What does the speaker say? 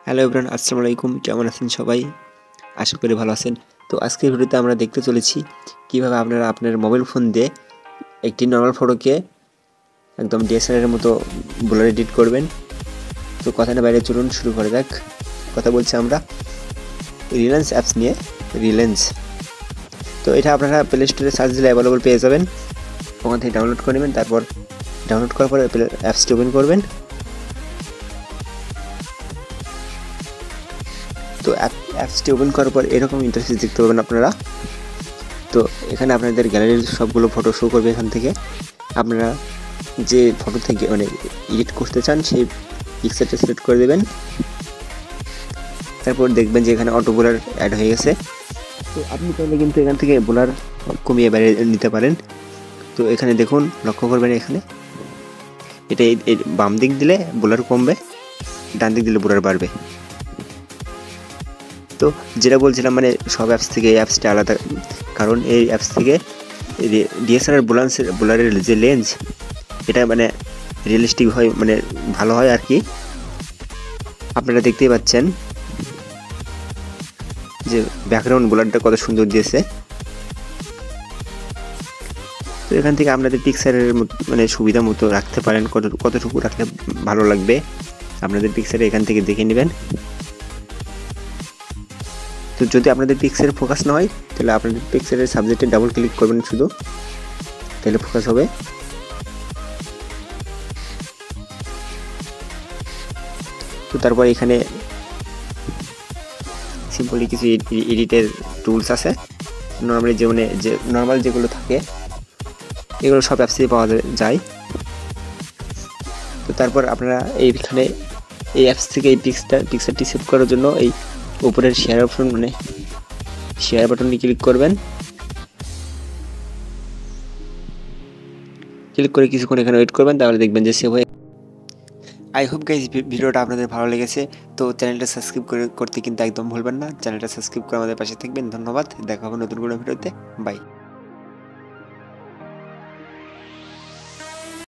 Hello everyone, আসসালামু আলাইকুম। কেমন আছেন সবাই? আশা করি ভালো আছেন। তো আজকের ভিডিওতে আমরা দেখতে চলেছি কিভাবে আপনারা আপনার মোবাইল ফোন দিয়ে একটি নর্মাল ফটোকে একদম ডিএসএলআর এর মতো ব্লার এডিট করবেন। তো কথা না বাইরে চলুন শুরু করা যাক। কথা বলছি আমরা রিলেন্স অ্যাপস নিয়ে। রিলেন্স, তো এটা আপনারা প্লে স্টোরে সার্চ দিলে অ্যাভেলেবল পেয়ে যাবেন। ওখান থেকে ডাউনলোড করে নেবেন। তারপর ডাউনলোড করার পরে অ্যাপসটি ওপেন করবেন। তো অ্যাপসটি ওপেন করার পর এরকম ইন্টারফেস দেখতে পাবেন আপনারা। তো এখানে আপনাদের গ্যালারির সবগুলো ফটো শো করবে। এখান থেকে আপনারা যে ফটো থেকে এডিট করতে চান সেই পিকচারটা সিলেক্ট করে দেবেন। তারপর দেখবেন যে এখানে অটো ব্লার অ্যাড হয়ে গেছে। তো আপনি চাইলে কিন্তু এখান থেকে ব্লার কমিয়ে বাড়িয়ে নিতে পারেন। তো এখানে দেখুন, লক্ষ্য করবেন এখানে এটা বাম দিক দিলে ব্লার কমবে, ডান দিক দিলে ব্লার বাড়বে। তো যেটা বলছিলাম সব অ্যাপস থেকে এই অ্যাপসটা আলাদা, কারণ এই অ্যাপস থেকে ডিএসএলআর ব্লারের যে লেন্স এটা রিয়েলিস্টিক হয়, ভালো হয় আর কি। আপনারা দেখতেই পাচ্ছেন যে ব্যাকগ্রাউন্ড ব্লারটা কত সুন্দর দিয়েছে। তো এখান থেকে আপনাদের পিকচারের সুবিধা মতো রাখতে পারেন, কতটুকু রাখলে ভালো লাগবে আপনাদের পিকচারে এখান থেকে দেখে নেবেন। তো যদি আপনাদের পিকচারে ফোকাস না হয় তাহলে আপনাদের পিকচারের সাবজেক্টে ডাবল ক্লিক করবেন শুধু, তাহলে ফোকাস হবে। তো তারপর এখানে সিম্পলি কিছু এডিটের টুলস আছে। নর্মালি যে নর্মাল যেগুলো থাকে এগুলো সব অ্যাপসে পাওয়া যায়। তো তারপর আপনারা এইখানে এই অ্যাপস থেকে এই পিকচারটি সেভ করার জন্য এই উপরের শেয়ার অপশন শেয়ার বাটনটি ক্লিক করবেন। ক্লিক করে কিছুক্ষণ এখানে ওয়েট করবেন, তাহলে দেখবেন যে সেভ হয়ে। আই হোপ গাইজ ভিডিওটা আপনাদের ভালো লেগেছে। তো চ্যানেলটা সাবস্ক্রাইব করতে কিন্তু একদম ভুলবেন না। চ্যানেলটা সাবস্ক্রাইব করে আমাদের পাশে থাকবেন। ধন্যবাদ। দেখা হবে নতুন কোনো ভিডিওতে। বাই।